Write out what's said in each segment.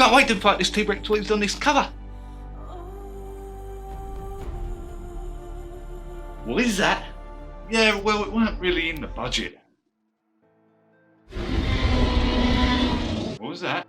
can't wait to fight this T-Rex while he's on this cover. What is that? Yeah, well, it weren't really in the budget. What was that?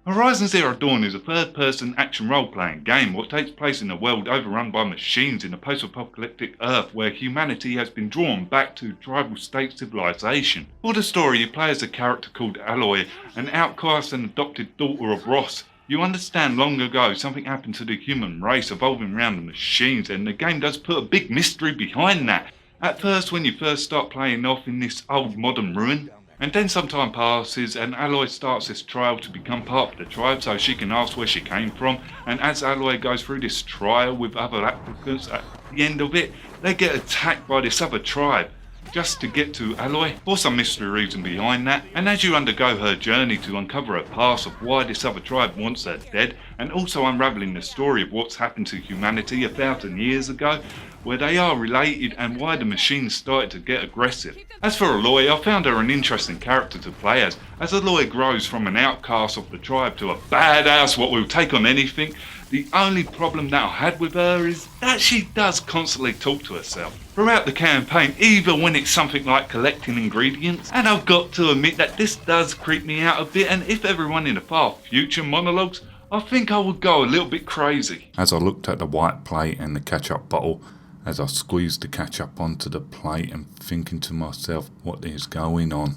Horizon Zero Dawn is a third-person action role-playing game what takes place in a world overrun by machines in a post-apocalyptic Earth where humanity has been drawn back to tribal state civilization. For the story, you play as a character called Aloy, an outcast and adopted daughter of Ross. You understand long ago something happened to the human race evolving around the machines, and the game does put a big mystery behind that. At first, when you first start playing off in this old modern ruin, and then some time passes and Aloy starts this trial to become part of the tribe so she can ask where she came from, and as Aloy goes through this trial with other applicants, at the end of it they get attacked by this other tribe just to get to Aloy for some mystery reason behind that. And as you undergo her journey to uncover her past of why this other tribe wants her dead, and also unravelling the story of what's happened to humanity 1,000 years ago, where they are related and why the machines started to get aggressive. As for Aloy, I found her an interesting character to play as Aloy grows from an outcast of the tribe to a badass what will take on anything. The only problem that I had with her is that she does constantly talk to herself throughout the campaign, even when it's something like collecting ingredients. And I've got to admit that this does creep me out a bit, and if everyone in the far future monologues, I think I would go a little bit crazy. As I looked at the white plate and the ketchup bottle, as I squeezed the ketchup onto the plate and thinking to myself, what is going on?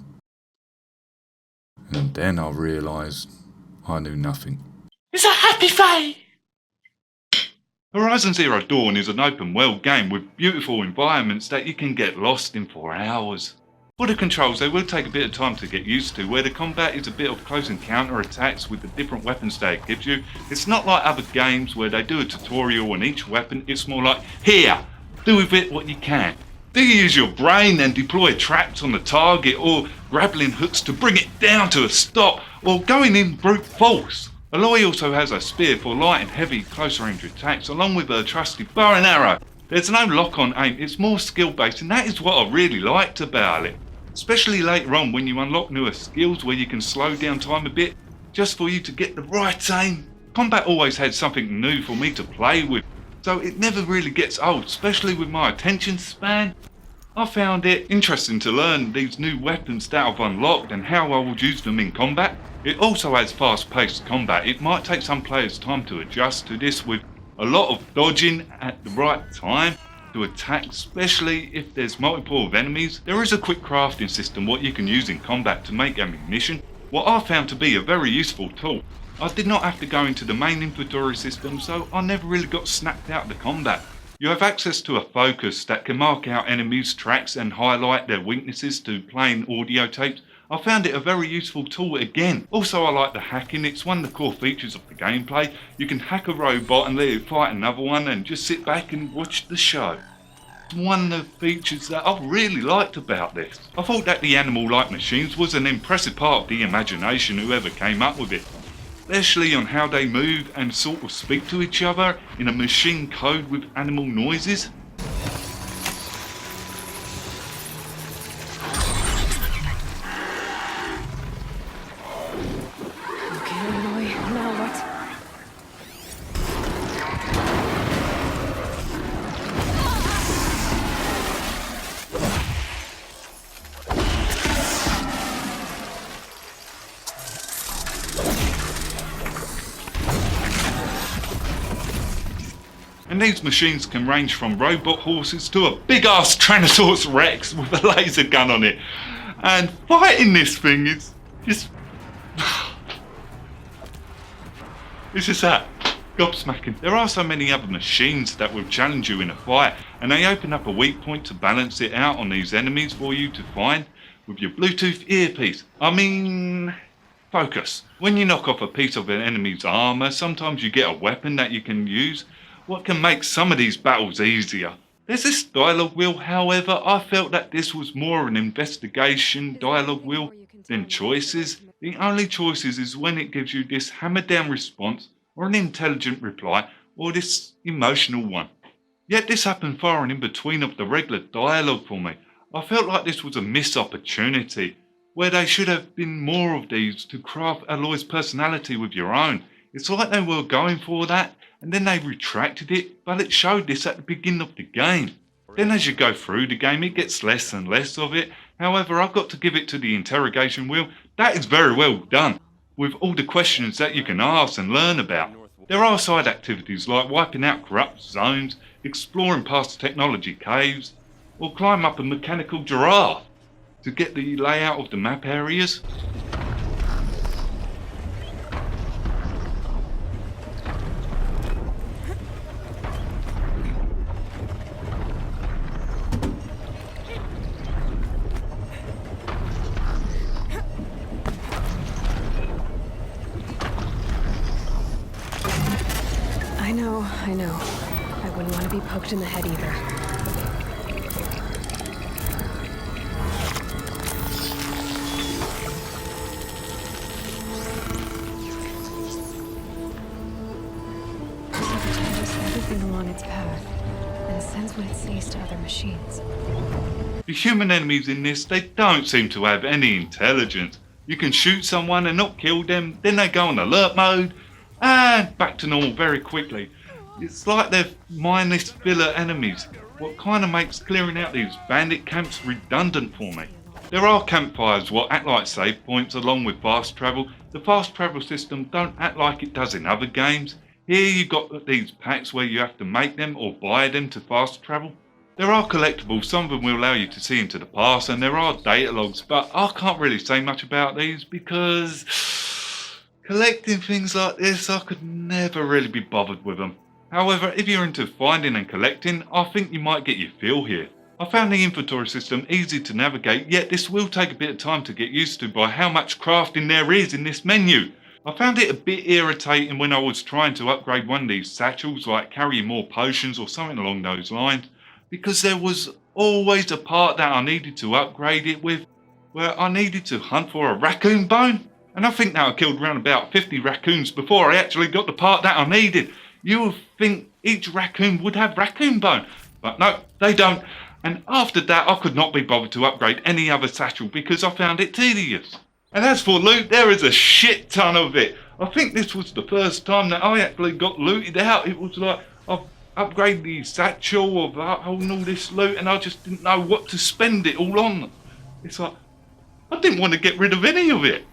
And then I realised I knew nothing. It's a happy face! Horizon Zero Dawn is an open world game with beautiful environments that you can get lost in for hours. For the controls, they will take a bit of time to get used to, where the combat is a bit of close encounter attacks with the different weapons that it gives you. It's not like other games where they do a tutorial on each weapon, it's more like, here, do with it what you can. Do you use your brain and deploy traps on the target, or grappling hooks to bring it down to a stop, or going in brute force? Aloy also has a spear for light and heavy close range attacks, along with her trusty bow and arrow. There's no lock on aim, it's more skill based, and that is what I really liked about it. Especially later on when you unlock newer skills where you can slow down time a bit just for you to get the right aim. Combat always had something new for me to play with, so it never really gets old, especially with my attention span. I found it interesting to learn these new weapons that I've unlocked and how I would use them in combat. It also has fast-paced combat. It might take some players time to adjust to this, with a lot of dodging at the right time to attack, especially if there's multiple of enemies. There is a quick crafting system what you can use in combat to make ammunition, what I found to be a very useful tool. I did not have to go into the main inventory system, so I never really got snapped out of the combat. You have access to a focus that can mark out enemies' tracks and highlight their weaknesses to playing audio tapes. I found it a very useful tool again. Also, I like the hacking. It's one of the core features of the gameplay. You can hack a robot and let it fight another one and just sit back and watch the show. It's one of the features that I really liked about this. I thought that the animal-like machines was an impressive part of the imagination, whoever came up with it. Especially on how they move and sort of speak to each other in a machine code with animal noises. And these machines can range from robot horses to a big ass Tyrannosaurus Rex with a laser gun on it. And fighting this thing is just... it's just that gobsmacking. There are so many other machines that will challenge you in a fight, and they open up a weak point to balance it out on these enemies for you to find with your Bluetooth earpiece. Focus. When you knock off a piece of an enemy's armour, sometimes you get a weapon that you can use, what can make some of these battles easier. There's this dialogue wheel, however, I felt that this was more an investigation dialogue wheel than choices. The only choices is when it gives you this hammer down response or an intelligent reply or this emotional one. Yet this happened far and in between of the regular dialogue for me. I felt like this was a missed opportunity, where they should have been more of these to craft Aloy's personality with your own. It's like they were going for that, and then they retracted it, but it showed this at the beginning of the game. Then as you go through the game, it gets less and less of it. However, I've got to give it to the interrogation wheel. That is very well done, with all the questions that you can ask and learn about. There are side activities like wiping out corrupt zones, exploring past technology caves, or climb up a mechanical giraffe to get the layout of the map areas. I know. I wouldn't want to be poked in the head either. Sabotages everything along its path, and sends what it sees to other machines. The human enemies in this, they don't seem to have any intelligence. You can shoot someone and not kill them, then they go on alert mode, and back to normal very quickly. It's like they're mindless filler enemies, what kind of makes clearing out these bandit camps redundant for me. There are campfires what act like save points along with fast travel. The fast travel system don't act like it does in other games. Here you got these packs where you have to make them or buy them to fast travel. There are collectibles, some of them will allow you to see into the past, and there are data logs, but I can't really say much about these because collecting things like this, I could never really be bothered with them. However, if you're into finding and collecting, I think you might get your feel here. I found the inventory system easy to navigate, yet this will take a bit of time to get used to by how much crafting there is in this menu. I found it a bit irritating when I was trying to upgrade one of these satchels, like carrying more potions or something along those lines, because there was always a part that I needed to upgrade it with, where I needed to hunt for a raccoon bone. And I think that I killed around about 50 raccoons before I actually got the part that I needed. You would think each raccoon would have raccoon bone, but no, they don't. And after that, I could not be bothered to upgrade any other satchel because I found it tedious. And as for loot, there is a shit ton of it. I think this was the first time that I actually got looted out. It was like, I've upgraded the satchel of holding all this loot and I just didn't know what to spend it all on. It's like, I didn't want to get rid of any of it.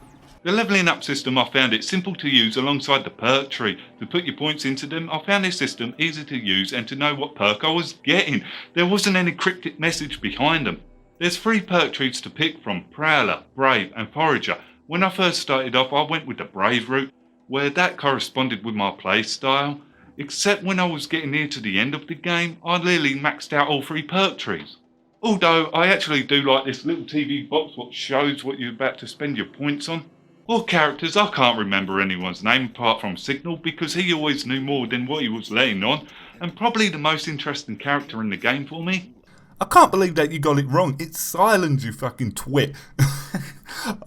The levelling up system, I found it simple to use alongside the perk tree. To put your points into them, I found this system easy to use and to know what perk I was getting. There wasn't any cryptic message behind them. There's 3 perk trees to pick from: Prowler, Brave and Forager. When I first started off, I went with the Brave route, where that corresponded with my playstyle. Except when I was getting near to the end of the game, I nearly maxed out all 3 perk trees. Although I actually do like this little TV box what shows what you're about to spend your points on. Or characters, I can't remember anyone's name apart from Signal because he always knew more than what he was letting on, and probably the most interesting character in the game for me. I can't believe that you got it wrong. It's Sylens, you fucking twit.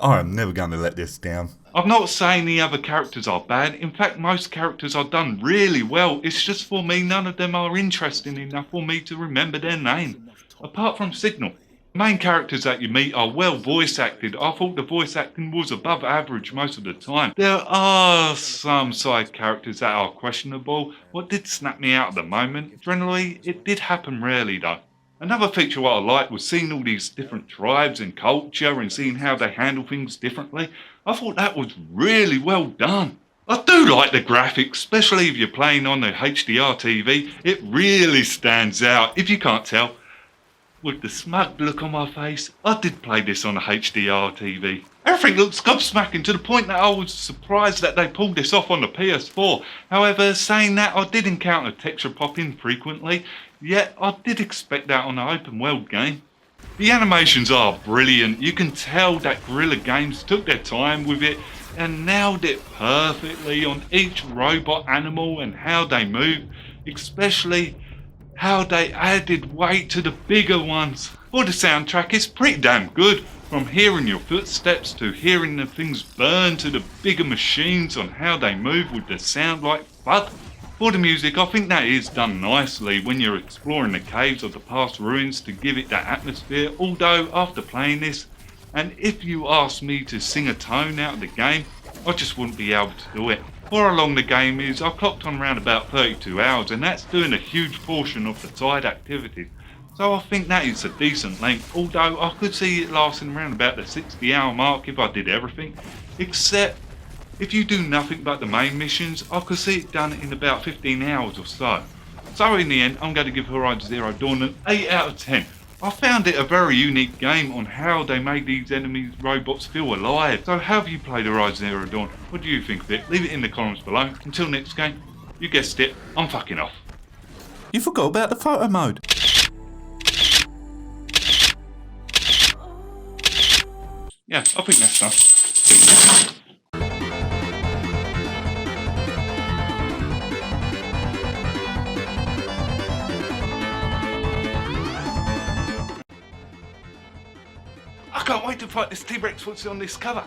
I am never going to let this down. I'm not saying the other characters are bad. In fact, most characters are done really well. It's just for me, none of them are interesting enough for me to remember their name. Apart from Signal. The main characters that you meet are well voice acted. I thought the voice acting was above average most of the time. There are some side characters that are questionable. What did snap me out at the moment? Generally, it did happen rarely though. Another feature what I liked was seeing all these different tribes and culture and seeing how they handle things differently. I thought that was really well done. I do like the graphics, especially if you're playing on the HDR TV. It really stands out, if you can't tell. With the smug look on my face, I did play this on a HDR TV. Everything looks gobsmacking to the point that I was surprised that they pulled this off on the PS4. However, saying that, I did encounter texture popping frequently, yet I did expect that on an open world game. The animations are brilliant. You can tell that Guerrilla Games took their time with it and nailed it perfectly on each robot animal and how they move, especially how they added weight to the bigger ones. Well, the soundtrack is pretty damn good. From hearing your footsteps to hearing the things burn to the bigger machines on how they move with the sound like thud. For the music, I think that is done nicely when you're exploring the caves of the past ruins to give it that atmosphere, although after playing this, and if you asked me to sing a tone out of the game, I just wouldn't be able to do it. For how long the game is, I clocked on around about 32 hours, and that's doing a huge portion of the side activities. So I think that is a decent length, although I could see it lasting around about the 60-hour mark if I did everything, except if you do nothing but the main missions, I could see it done in about 15 hours or so. So in the end, I'm going to give Horizon Zero Dawn an 8 out of 10. I found it a very unique game on how they made these enemies robots feel alive. So how have you played Horizon Zero Dawn? What do you think of it? Leave it in the comments below. Until next game, you guessed it, I'm fucking off. You forgot about the photo mode. Yeah, I think that's done. I can't wait to fight this T-Rex what's on this cover.